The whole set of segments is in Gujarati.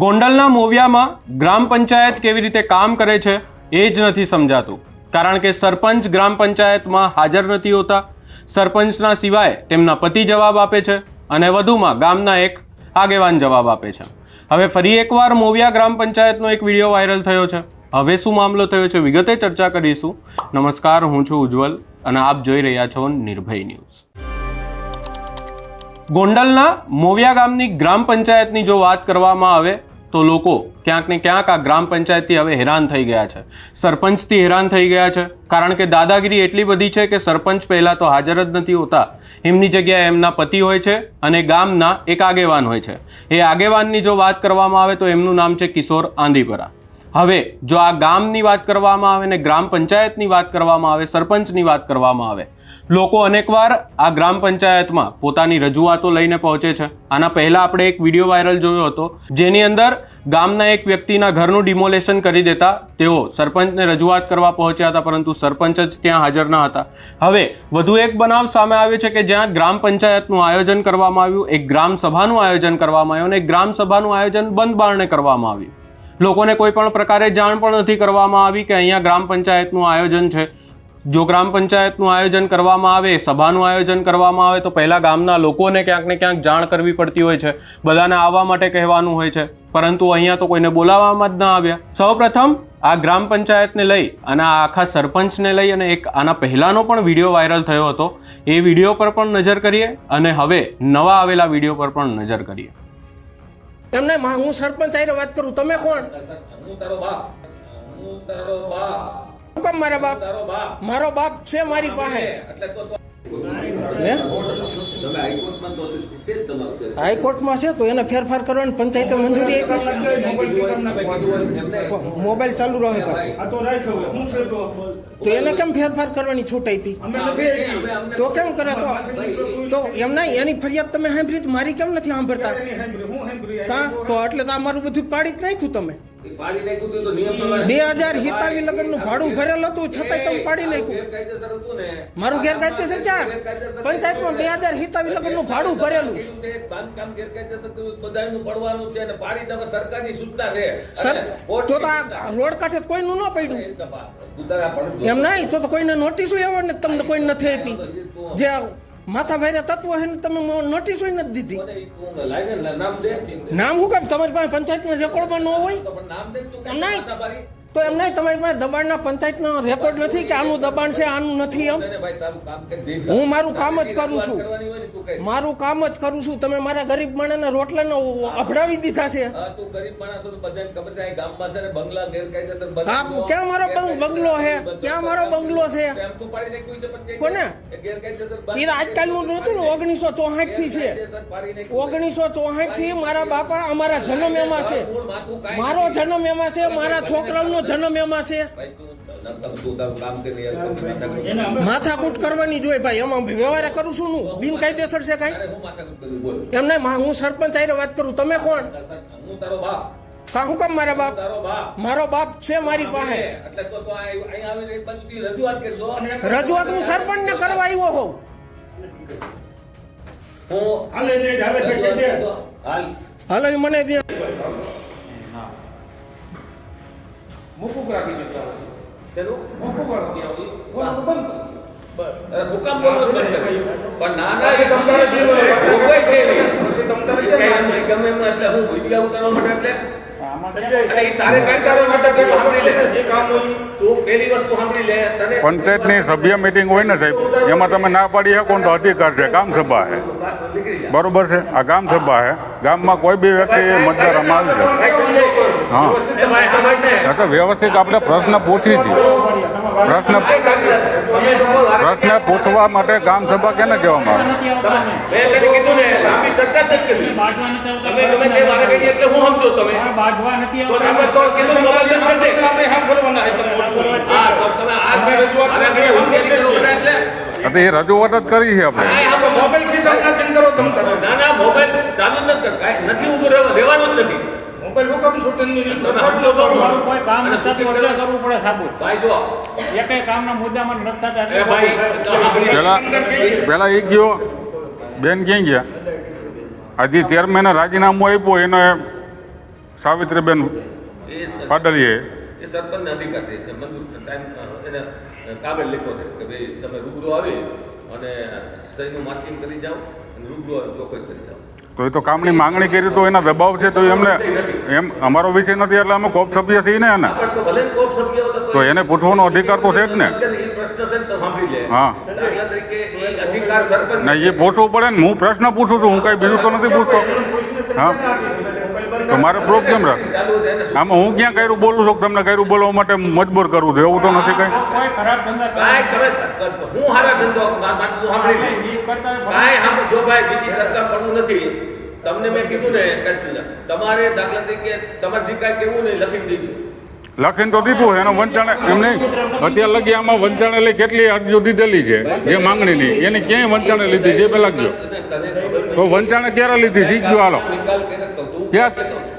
ગોંડલના મોવિયામાં ગ્રામ પંચાયત કેવી રીતે કામ કરે છે એ જ નથી સમજાતું, કારણ કે સરપંચ ગ્રામ પંચાયતમાં હાજર નથી હોતા. સરપંચના સિવાય તેમના પતિ જવાબ આપે છે અને વધુમાં ગામના એક આગેવાન જવાબ આપે છે. હવે ફરી એકવાર મોવિયા ગ્રામ પંચાયતનો એક વિડીયો વાયરલ થયો છે. હવે શું મામલો થયો છે વિગતે ચર્ચા કરીશું. નમસ્કાર, હું છું ઉજ્જવલ અને આપ જોઈ રહ્યા છો નિર્ભય ન્યૂઝ. ગોંડલના મોવિયા ગામની ગ્રામ પંચાયતની જો વાત કરવામાં આવે તો લોકો ક્યાંક ને ક્યાંક આ ગ્રામ પંચાયતથી હવે હેરાન થઈ ગયા છે. સરપંચથી હેરાન થઈ ગયા છે, કારણ કે દાદાગીરી એટલી બધી છે કે સરપંચ પહેલા તો હાજર જ નથી હોતા. એમની જગ્યાએ એમના પતિ હોય છે અને ગામના એક આગેવાન હોય છે. એ આગેવાનની જો વાત કરવામાં આવે તો એમનું નામ છે કિશોર આંધીપરા. હવે જો આ ગામની વાત કરવામાં આવે ને ગ્રામ પંચાયતની વાત કરવામાં આવે, સરપંચની વાત કરવામાં આવે, લોકો અનેકવાર આ ગ્રામ પંચાયતમાં પોતાની રજૂઆતો લઈને પહોંચે છે. આના પહેલા આપણે એક વિડીયો વાયરલ જોયો હતો, જેની અંદર ગામના એક વ્યક્તિના ઘરનું ડિમોલેશન કરી દેતા તેઓ સરપંચને રજૂઆત કરવા પહોંચ્યા હતા, પરંતુ સરપંચ જ ત્યાં હાજર ન હતા. હવે વધુ એક બનાવ સામે આવ્યો છે કે જ્યાં ગ્રામ પંચાયતનું આયોજન કરવામાં આવ્યું, એક ગ્રામ સભાનું આયોજન કરવામાં આવ્યું અને એક ગ્રામ સભાનું આયોજન બંધ બારણે કરવામાં આવ્યું. લોકોને કોઈ પણ પ્રકારે જાણ પણ નથી કરવામાં આવી કે અહીંયા ગ્રામ પંચાયતનું આયોજન છે. જો ગ્રામ પંચાયતનું આયોજન કરવામાં આવે, સભાનું આયોજન કરવામાં આવે તો પહેલા ગામના લોકોને ક્યાંક ને ક્યાંક જાણ કરવી પડતી હોય છે, બધાને આવવા માટે કહેવાનું હોય છે, પરંતુ અહીંયા તો કોઈને બોલાવવામાં જ ના આવ્યા. સૌપ્રથમ આ ગ્રામ પંચાયતને લઈ અને આ આખા સરપંચને લઈ અને એક આના પહેલાનો પણ વિડીયો વાયરલ થયો હતો, એ વિડીયો પર પણ નજર કરીએ અને હવે નવા આવેલા વિડીયો પર પણ નજર કરીએ. એમને હું સરપંચ આઈને વાત કરું, તમે કોણ? હું તારો બાપ. હું તારો બાપ. હું કેમ મારા બાપ? તારો બાપ. મારો બાપ છે મારી પાસે. એટલે તો હે? તમે હાઈકોર્ટમાં તો છે જ તમારું કેસ. હાઈકોર્ટમાં છે તો એને ફેરફાર કરવાની પંચાયતે મંજૂરી આપી. મોબાઈલ ચાલુ રહે તો એને કેમ ફેરફાર કરવાની છૂટ આપી? તો કેમ કરે? તો એમ નહીં, એની ફરિયાદ તમે સાંભળી, મારી કેમ નથી સાંભળતા? તો એટલે તો આ મારું બધું પાડી જ નાખ્યું તમે. પાડી નાખ્યું તો નિયમ પ્રમાણે 2087 લગ્નનું ભાડું ભરેલ હતું, છતાંય તમે પાડી નાખ્યું. ગેરકાયદેસર હતું ને. મારું ગેરકાયદેસર ક્યાં? પંચાયતમાં 2087 લગ્નનું ભાડું ભરેલું છે. બાંધકામ ગેરકાયદેસર કર્યું, બધાનું પડવાનું છે અને પાડી દો સરકારની સૂચના છે. સર, તો આ રોડ કાંઠે કોઈનું ન પડ્યું એમ નહીં, તો કોઈને નોટિસો એવા ને તમને કોઈ નથી આપી. જે માથા ભાઈ તત્વો છે ને તમે નોટિસો નથી દીધી. નામ શું કામ તમારી પાસે પંચાયતના રેકોર્ડમાં ન હોય? એમ નહીં, તો એમ નહીં, તમારી પાસે દબાણના પંચાયતનો રેકોર્ડ નથી કે આનું દબાણ છે આનું નથી? એમ હું મારું કામ જ કરું છું, મારું કામ જ કરું છું. તમે મારા ગરીબ માણસના રોટલાને અભડાવી દીધા છે. ક્યાં મારો બંગલો છે? ક્યાં મારો બંગલો છે? કોને? એ આજકાલનું નહોતું ને, 1964 થી છે. 1964 થી મારા બાપા અમારા જન્મ એમાં છે, મારો જન્મ એમાં છે, મારા છોકરાઓનો જન્મ એમાં છે. માથાકૂટ કરવાની જોઈએ ભાઈ, એમાં વ્યવહાર કરું છું હું બિનકાયદેસર છે કઈ? એમ નહીં, હું સરપંચ આઈને વાત કરું, તમે કોણ? હું તારો બાપ. હું કામ મારા બાપ? તારો બાપ. મારો બાપ છે મારી પાસે. એટલે તો અહીંયા આવીને એક બાજુથી રજૂઆત કરશો. રજૂઆત હું સરપંચને કરવા આવ્યો હોઉં. હાલો એ મને દે. મુકુક રાખી દીધો. ચલો મુકુક રાખી આવી. બંધ. બસ. હુકામ બોલતો બંધ કર્યો. પણ ના છે તમારે જીવન કોઈ છે નહીં. પછી તમારે ગમે એમ એટલે હું વિડિયો ઉતારવા માટે એટલે તારે કઈ કરવા માટે સાંભળી લે જે કામ હોય તું પહેલી વસ્તુ સાંભળી લે. તને પંચાયતની સભ્ય મીટિંગ હોય ને સાહેબ, એમાં તમે ના પાડી શકો તો અધિકાર છે. ગામ સભા છે, બરોબર છે? આ ગામ સભા છે, ગામમાં કોઈ બી વ્યક્તિ મતદાર આમાં આવશે. હા, તો વ્યવસ્થિત આપણે પ્રશ્ન પૂછી છીએ. પ્રશ્ન પૂછવા માટે ગામ સભા કેને કહેવામાં આવે? એ રજૂઆત જ કરી છે આપણે. પેલા એ ગયો બેન ક્યાં ગયા? હજી ચેરમેને રાજીનામું આપ્યું, એને સાવિત્રીબેન એ પાડલીએ એ સરપંચને અધિકાર છે કે મંજૂર ટાઈમ એને કાગળ લખો છે કે ભાઈ તમે રૂબરૂ આવી અને સહીનું માર્કિંગ કરી જાઓ અને રૂબરૂ આવી ચોખ્ખાઈ કરી જાઓ. તો એ તો કામની માંગણી કરી તો એના દબાવ છે તો એમને એમ અમારો વિષય નથી એટલે અમે કોપ સભ્ય છીએ ને એને પણ તો ભલે ને કોપ સભ્ય હોય તો એને પૂછવાનો અધિકાર તો છે જ ને. એ પ્રશ્ન છે ને તો સાંભળી લે. હા દાખલા તરીકે એ અધિકાર સરપંચ ના એ પૂછવું પડે ને. હું પ્રશ્ન પૂછું છું, હું કાંઈ બીજું તો નથી પૂછતો. હા તો મારે પ્રૂફ કેમ રાખ? ચાલુ છે એને આમાં હું ક્યાં કર્યું બોલું છું કે તમને કર્યું બોલવા માટે મજબૂર કરવું છું એવું તો નથી કંઈ. કાંઈ તમે હું હારા ધંધો માટે તું સાંભળી લે. કાંઈ સાંભળ જો ભાઈ બીજી સરકાર કરવું નથી. તમને મેં કીધું ને તમારે દાખલા તરીકે તમારે જે કાંઈ કેવું નહીં લખી દીધું. લખીને તો દીધું એનો વંચાણે એમ નહીં. અત્યાર લગી આમાં વંચાણે લઈ કેટલી અરજીઓ દીધેલી છે જે માંગણીની એની ક્યાંય વંચાણે લીધી છે પેલા ગયો તો વંચાણે ક્યારે લીધી શીખજો હાલો નિકાલ કરે તો તું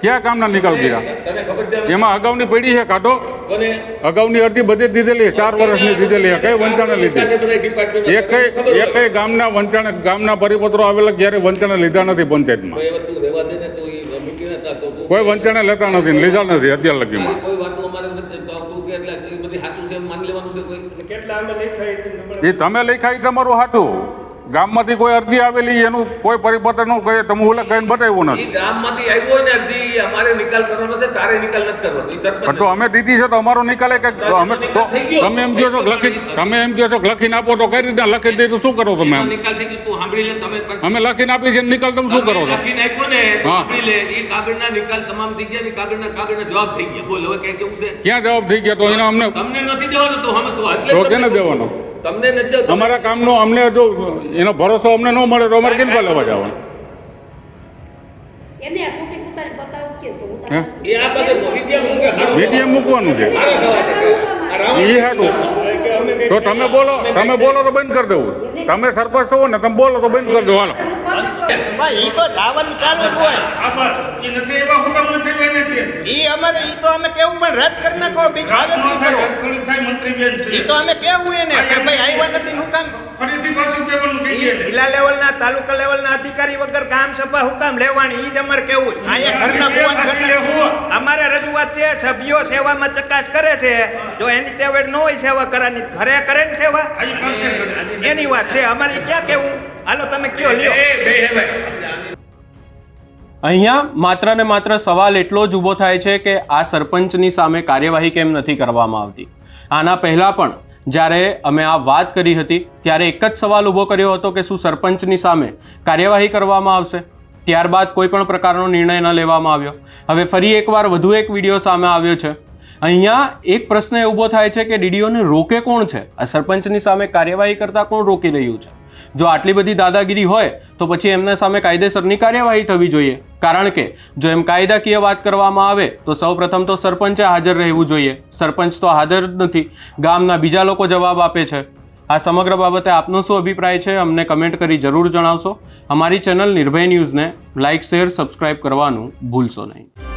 ક્યાં કામના નિકાલ કર્યા તને ખબર છે એમાં અગાઉની પડી છે કાઢો કોને અગાઉની અરજી બધી જ દીધેલી છે 4 વર્ષની દીધેલી છે કઈ વંચાણે લીધી બધા ડિપાર્ટમેન્ટ એકઈ ગામના વંચાણે ગામના પરિપત્રો આવેલા ક્યારે વંચાણે લીધા નથી પંચાયતમાં કોઈ વસ્તુ રહેવા દે ને તો એ મીટિંગ હતા તો તું કોઈ વંચાણે લેતા નથી લીધા નથી અત્યાર લગીમાં કોઈ વાત અમારે નથી તો તું કે એટલે એ બધી સાચું છે એમ માની લેવાનું છે કોઈ કેટલા અમે લખાય એ તમે લખાય તમારું હાથું ગામમાંથી કોઈ અરજી આવેલી એનું કોઈ પરિપત્રનું કોઈ તમે ઉલ્લેખ કરીને બતાવ્યું નથી. એ ગામમાંથી આવ્યું હોય ને અરજી અમારે નિકાલ કરવાનો છે તારે નિકાલ નથી કરવાનો એ સરપંચ પણ તો અમે દીધી છે તો અમારો નિકાલે કે અમે તો તમે એમ કહો છો કે લખી તમે એમ કહો છો કે લખીને આપો તો કઈ રીતના લખી દઈ તો શું કરો તમે એમ નિકાલ થઈ ગયું તું સાંભળી લે તમે અમે લખીને આપી છે નિકાલ તમે શું કરો છો લખીને આપ્યો ને તો હા. સાંભળી લે એ કાગળના નિકાલ તમામ થઈ ગયા ને કાગળના જવાબ થઈ ગયા બોલ હવે કઈ કેવું છે ક્યાં જવાબ થઈ ગયા તો એને અમને તમને નથી દેવાનો તો અમે તો એટલે તો જ કેને તમને દેવાનો? તમને નથી દેવાનો. અમારા કામનો અમને જો એનો ભરોસો અમને ન મળે તો અમારે કેમ લેવા જવાનું? એને આ ખોટી કુતારે બતાવો કે તો હે? ઉતાર એ આ બધે મીડિયા મૂકે હારું મીડિયમ મૂકવાનું છે હારા થવા છે કે આ રાઉન્ડ એ હાટું તો તમે બોલો તો બંધ કરી દેવું. તમે સરપંચ છો ને તમે બોલો તો બંધ કરી દો હાલો. ભાઈ ઈ તો જવાનું ચાલુ જ હોય એ નથી એવા હુકમ નથી બેને કે ઈ અમારે ઈ તો અમે કેવું પણ રદ કરી નાખો બીજું આવે નહીં કરો થોડી થાય મંત્રી બેન ઈ તો અમે કેવું એને કે ભાઈ આવ્યા નથી હું કામ ફરીથી પાછું કેવાનું ઈ જિલ્લા લેવલના તાલુકા લેવલના અધિકારી વગર ગામ સભા હું કામ લેવાની ઈ જ અમારે કેવું છે. અહીંયા ઘરના કુવાન અમારે રજૂઆત છે સભ્યો સેવામાં ચકાસ કરે છે જો એની તેવડ ન હોય સેવા કરવાની ઘરે કરે ને સેવા એની વાત છે અમારે ક્યાં કેવું હાલો તમે કયો લ્યો અહીંયા માત્ર ને માત્ર સવાલ એટલો જ ઊભો થાય છે કે આ સરપંચની સામે કાર્યવાહી કેમ નથી કરવામાં આવતી. આના પહેલા પણ જ્યારે અમે આ વાત કરી હતી ત્યારે એક જ સવાલ ઊભો કર્યો હતો કે શું સરપંચની સામે કાર્યવાહી કરવામાં આવશે. ત્યારબાદ કોઈ પણ પ્રકારનો નિર્ણય ન લેવામાં આવ્યો. હવે ફરી એકવાર વધુ એક વિડીયો સામે આવ્યો છે. અહીંયા એક પ્રશ્ન એ ઊભો થાય છે કે ડીડીઓને રોકે કોણ છે? આ સરપંચની સામે કાર્યવાહી કરતા કોણ રોકી રહ્યું છે? જો આટલી બધી દાદાગીરી હોય તો પછી એમના સામે કાયદેસરની કાર્યવાહી થવી જોઈએ. કારણ કે જો એમ કાયદાકીય વાત કરવામાં આવે તો સૌપ્રથમ તો સરપંચે હાજર રહેવું જોઈએ. સરપંચ તો હાજર જ નથી, ગામના બીજા લોકો જવાબ આપે છે. આ સમગ્ર બાબતે આપનો શું અભિપ્રાય છે અમને કમેન્ટ કરી જરૂર જણાવશો. અમારી ચેનલ નિર્ભય ન્યૂઝને લાઇક શેર સબસ્ક્રાઇબ કરવાનું ભૂલશો નહીં.